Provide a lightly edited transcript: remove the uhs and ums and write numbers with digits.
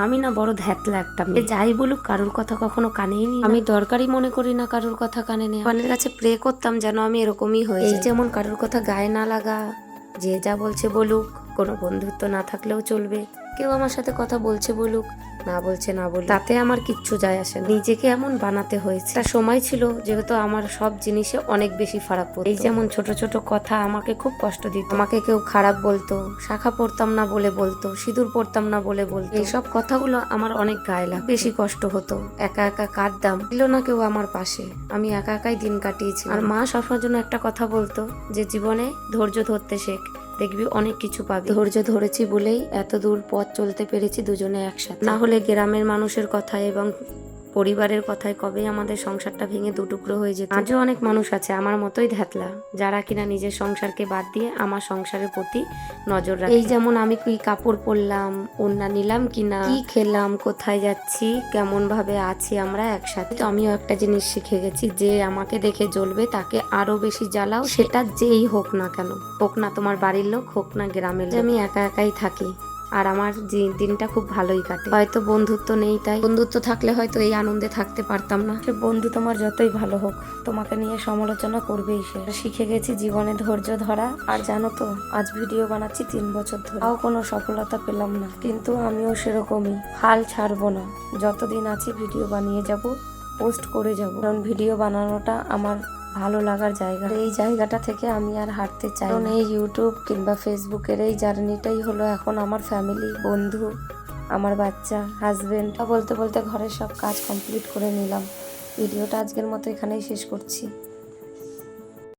আমি না বড় ধ্যাতলা একটা মেয়ে, যাই বলুক কারোর কথা কখনো কানেই নি। আমি দরকারই মনে করি না কারোর কথা কানে নেওয়া। ভগবানের কাছে প্রে করতাম যেন আমি এরকমই হই। এই যেমন কারোর কথা গায়ে না লাগা, যে যা বলছে বলুক, কোনো বন্ধুত্ব না থাকলেও চলবে, কেউ আমার সাথে কথা বলছে বলুক, না বলছে না বলুক, তাতে আমার কিচ্ছু যায় আসে না। নিজেকে এমন বানাতে হয়েছে। একটা সময় ছিল যেহেতু আমার সব জিনিসে অনেক বেশি ফারাক পড়তো। এই যেমন ছোট ছোট কথা আমাকে খুব কষ্ট দিত। আমাকে কেউ খারাপ বলতো, শাখা পড়তাম না বলে বলতো, সিঁদুর পড়তাম না বলে বলতো। এইসব কথাগুলো আমার অনেক গায়ে লাগতো, বেশি কষ্ট হতো। একা একা কাঁদতাম, ছিল না কেউ আমার পাশে, আমি একা একাই দিন কাটিয়েছি। আর মা সবসময় জন্য একটা কথা বলতো যে জীবনে ধৈর্য ধরতে শেখ, দেখবি অনেক কিছু পাবি। ধৈর্য ধরেছি বলেই এত দূর পথ চলতে পেরেছি দুজনে একসাথে। না হলে গ্রামের মানুষের কথায় এবং পরিবারের কথায় কবে আমাদের সংসারটা ভেঙে দুটুকরো হয়ে যেত। আজও অনেক মানুষ আছে আমার মতোই ধ্যাতলা, যারা কিনা নিজের সংসারকে বাদ দিয়ে আমার সংসারের প্রতি নজর রাখে। এই যেমন আমি কি কাপড় পরলাম, ওড়না নিলাম কিনা, কি খেলাম, কোথায় যাচ্ছি, কেমন ভাবে আছি আমরা একসাথে। তো আমিও একটা জিনিস শিখে গেছি, যে আমাকে দেখে জ্বলবে তাকে আরো বেশি জ্বালাও, সেটা যেই হোক না কেন, হোক না তোমার বাড়ির লোক, হোক না গ্রামের লোক। আমি একা একাই থাকি আর আমার দিনটা খুব ভালোই কাটে। হয়তো বন্ধুত্ব নেই, তাই বন্ধুত্ব থাকলে হয়তো এই আনন্দে থাকতে পারতাম না। সে বন্ধু তোমার যতই ভালো হোক, তোমাকে নিয়ে সমালোচনা করবেই। সে শিখে গেছি জীবনে ধৈর্য ধরা। আর জানো তো, আজ ভিডিও বানাচ্ছি 3 বছর ধরে, তাও কোনো সফলতা পেলাম না, কিন্তু আমিও সেরকমই হাল ছাড়বো না। যতদিন আছি ভিডিও বানিয়ে যাব, পোস্ট করে যাব, কারণ ভিডিও বানানোটা আমার ভালো লাগার জায়গা। এই জায়গাটা থেকে আমি আর হাঁটতে চাই। কারণ এই ইউটিউব কিংবা ফেসবুকের এই জার্নিটাই হলো এখন আমার ফ্যামিলি, বন্ধু, আমার বাচ্চা, হাজবেন্ড। বলতে বলতে ঘরের সব কাজ কমপ্লিট করে নিলাম। ভিডিওটা আজকের মতো এখানেই শেষ করছি।